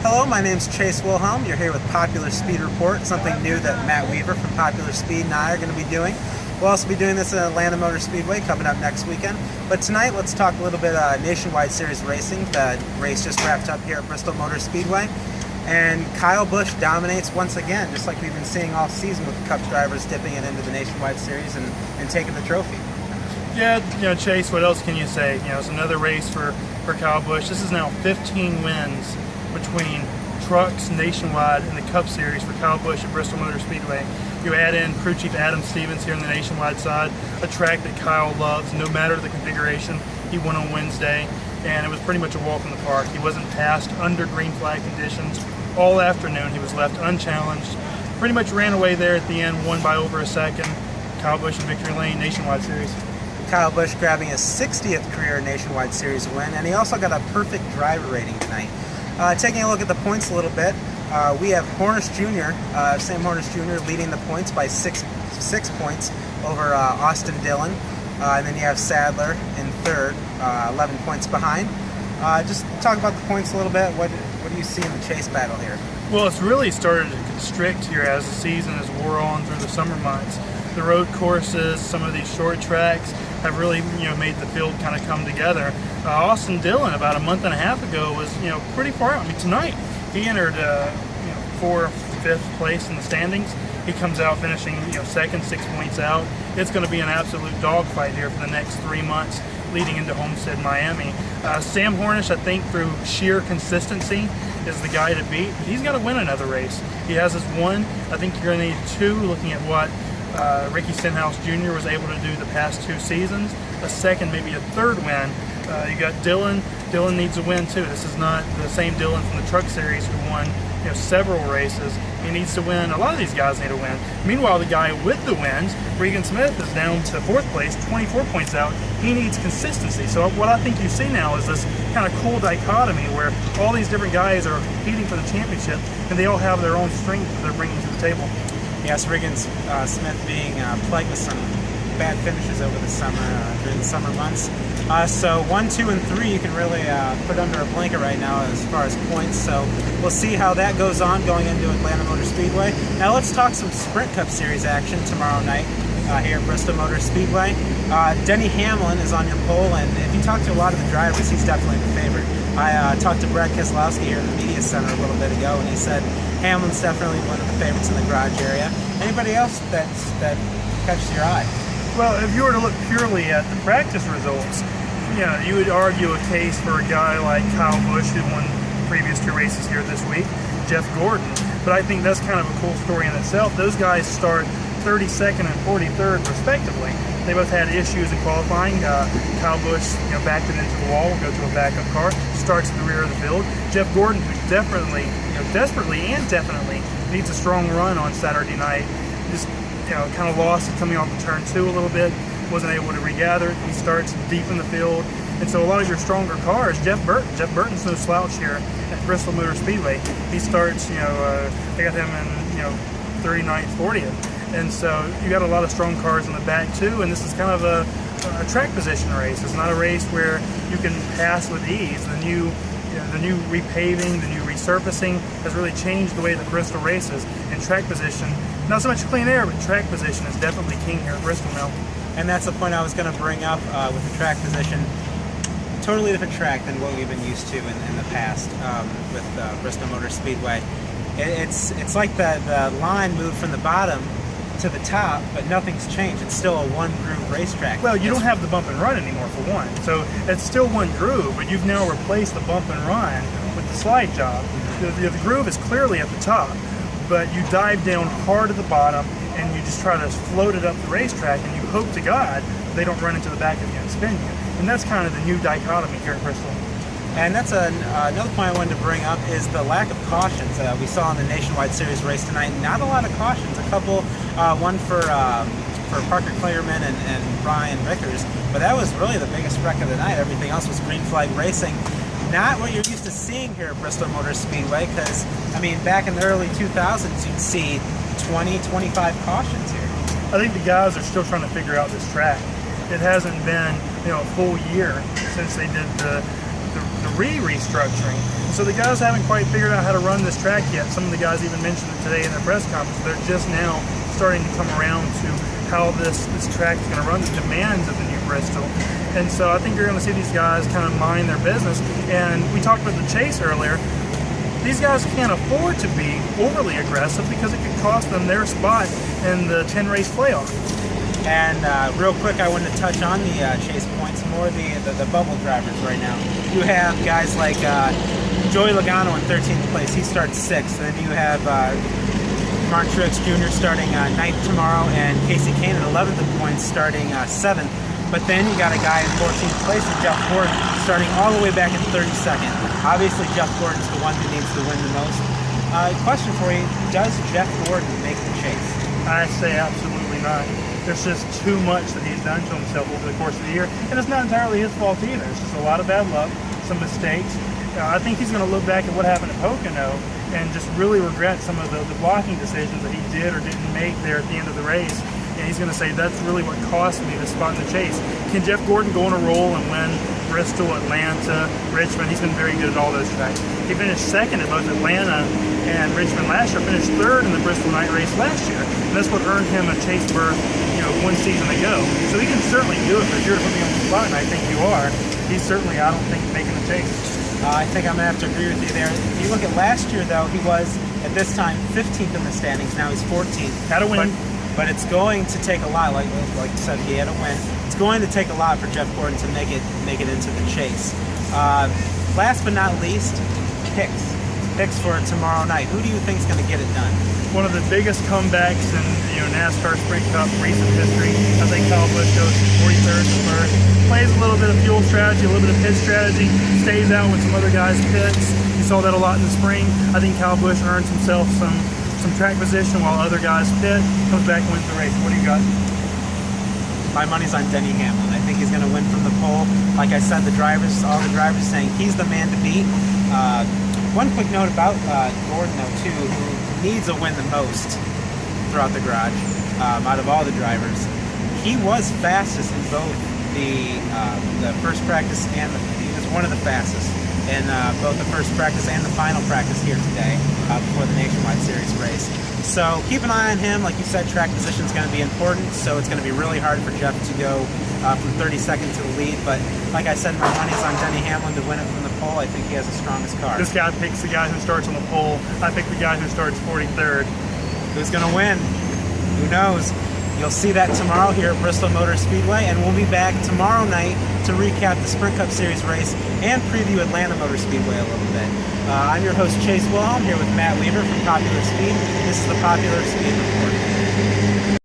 Hello, my name's Chase Wilhelm. You're here with Popular Speed Report, something new that Matt Weaver from Popular Speed and I are going to be doing. We'll also be doing this at Atlanta Motor Speedway coming up next weekend. But tonight, let's talk a little bit Nationwide Series racing. The race just wrapped up here at Bristol Motor Speedway. And Kyle Busch dominates once again, just like we've been seeing all season with the Cup drivers dipping it into the Nationwide Series and taking the trophy. Yeah, Chase, what else can you say? It's another race for Kyle Busch. This is now 15 wins between trucks nationwide and the Cup Series for Kyle Busch at Bristol Motor Speedway. You add in crew chief Adam Stevens here on the nationwide side, a track that Kyle loves, no matter the configuration. He won on Wednesday, and it was pretty much a walk in the park. He wasn't passed under green flag conditions all afternoon. He was left unchallenged. Pretty much ran away there at the end, won by over a second. Kyle Busch in victory lane, Nationwide Series. Kyle Busch grabbing his 60th career Nationwide Series win, and he also got a perfect driver rating tonight. Taking a look at the points a little bit, we have Hornish Jr., Sam Hornish Jr. leading the points by six points over Austin Dillon. And then you have Sadler in third, 11 points behind. Just talk about the points a little bit. What do you see in the chase battle here? Well, it's really started to constrict here as the season has wore on through the summer months. The road courses, some of these short tracks have really made the field kind of come together. Austin Dillon about a month and a half ago was pretty far out. I mean, tonight he entered 4th, 5th place in the standings. He comes out finishing second, 6 points out. It's going to be an absolute dogfight here for the next 3 months leading into Homestead, Miami. Sam Hornish, I think through sheer consistency, is the guy to beat. But he's got to win another race. He has his one. I think you're going to need two, looking at what Ricky Stenhouse Jr. was able to do the past 2 seasons. A second, maybe a third win. You got Dillon. Dillon needs a win too. This is not the same Dillon from the Truck Series who won several races. He needs to win. A lot of these guys need to win. Meanwhile, the guy with the wins, Regan Smith, is down to 4th place, 24 points out. He needs consistency. So what I think you see now is this kind of cool dichotomy where all these different guys are competing for the championship, and they all have their own strength that they're bringing to the table. Yes, Regan Smith being plagued with some bad finishes over the summer, during the summer months. So 1, 2, and 3 you can really put under a blanket right now as far as points. So we'll see how that goes on going into Atlanta Motor Speedway. Now let's talk some Sprint Cup Series action tomorrow night here at Bristol Motor Speedway. Denny Hamlin is on your pole, and if you talk to a lot of the drivers, he's definitely the favorite. I talked to Brad Keselowski here in the media center a little bit ago, and he said Hamlin's definitely one of the favorites in the garage area. Anybody else that catches your eye? Well, if you were to look purely at the practice results, you would argue a case for a guy like Kyle Busch, who won previous 2 races here this week, Jeff Gordon. But I think that's kind of a cool story in itself. Those guys start 32nd and 43rd respectively. They both had issues in qualifying. Kyle Busch, backed it into the wall, will go to a backup car, starts at the rear of the field. Jeff Gordon, who definitely, desperately and definitely needs a strong run on Saturday night, just kind of lost it coming off of turn 2 a little bit, wasn't able to regather. He starts deep in the field, and so a lot of your stronger cars, Jeff Burton's no slouch here at Bristol Motor Speedway. He starts, they got him in 39th, 40th, and so you got a lot of strong cars in the back too. And this is kind of a track position race. It's not a race where you can pass with ease. The new repaving, the new resurfacing has really changed the way that Bristol races. In track position, not so much clean air, but track position is definitely king here at Bristol now. And that's the point I was going to bring up with the track position. Totally different track than what we've been used to in the past with Bristol Motor Speedway. It's like the line moved from the bottom to the top, but nothing's changed. It's still a one-groove racetrack. Well, you don't have the bump and run anymore, for one. So it's still one groove, but you've now replaced the bump and run with the slide job. The groove is clearly at the top, but you dive down hard at the bottom, and you just try to float it up the racetrack, and you hope to God they don't run into the back of you and spin you. And that's kind of the new dichotomy here at Bristol. And that's another point I wanted to bring up is the lack of cautions. We saw in the Nationwide Series race tonight, not a lot of cautions. A couple, one for Parker Clearman and Brian Vickers, but that was really the biggest wreck of the night. Everything else was green flag racing. Not what you're used to seeing here at Bristol Motor Speedway, because, I mean, back in the early 2000s, you'd see 20, 25 cautions here. I think the guys are still trying to figure out this track. It hasn't been, a full year since they did the the restructuring. So the guys haven't quite figured out how to run this track yet. Some of the guys even mentioned it today in their press conference. They're just now starting to come around to how this track is going to run, the demands of the new Bristol. And so I think you're going to see these guys kind of mind their business. And we talked about the chase earlier. These guys can't afford to be overly aggressive because it could cost them their spot in the 10-race playoff. And real quick, I wanted to touch on the chase points more, the bubble drivers right now. You have guys like Joey Logano in 13th place. He starts 6th. Then you have Martin Truex Jr. starting 9th tomorrow, and Casey Kane in 11th in points starting 7th. But then you got a guy in 14th place, and Jeff Gordon, starting all the way back in 32nd. Obviously, Jeff Gordon's the one who needs to win the most. Question for you, does Jeff Gordon make the chase? I say absolutely not. There's just too much that he's done to himself over the course of the year, and it's not entirely his fault either. It's just a lot of bad luck, some mistakes. I think he's going to look back at what happened at Pocono and just really regret some of the blocking decisions that he did or didn't make there at the end of the race. And he's going to say, that's really what cost me the spot in the chase. Can Jeff Gordon go on a roll and win Bristol, Atlanta, Richmond? He's been very good at all those tracks. He finished 2nd at both Atlanta and Richmond last year, finished 3rd in the Bristol night race last year. And that's what earned him a chase berth, one season ago. So he can certainly do it, but if you're to put me on the spot, and I think you are, he's certainly, I don't think, making the chase. I think I'm going to have to agree with you there. If you look at last year, though, he was, at this time, 15th in the standings. Now he's 14th. Had a win. But it's going to take a lot, like you said, he had a win. It's going to take a lot for Jeff Gordon to make it into the chase. Last but not least, picks. Picks for tomorrow night. Who do you think is going to get it done? One of the biggest comebacks in NASCAR Sprint Cup recent history. I think Kyle Busch goes 43rd to 1st. Plays a little bit of fuel strategy, a little bit of pit strategy. Stays out when some other guys pits. You saw that a lot in the spring. I think Kyle Busch earns himself some track position while other guys pit. Comes back and wins the race. What do you got? My money's on Denny Hamlin. I think he's going to win from the pole. Like I said, all the drivers saying he's the man to beat. One quick note about Gordon, though, too, who needs a win the most throughout the garage out of all the drivers. He was fastest in both the first practice and he was one of the fastest in both the first practice and the final practice here today before the Nationwide Series race. So keep an eye on him. Like you said, track position is going to be important, so it's going to be really hard for Jeff to go from 32nd to the lead. But like I said, my money's on Denny Hamlin to win it from the pole. I think he has the strongest car. This guy picks the guy who starts on the pole. I pick the guy who starts 43rd. Who's going to win? Who knows? You'll see that tomorrow here at Bristol Motor Speedway, and we'll be back tomorrow night to recap the Sprint Cup Series race and preview Atlanta Motor Speedway a little bit. I'm your host, Chase Wilhelm, here with Matt Weaver from Popular Speed. This is the Popular Speed Report.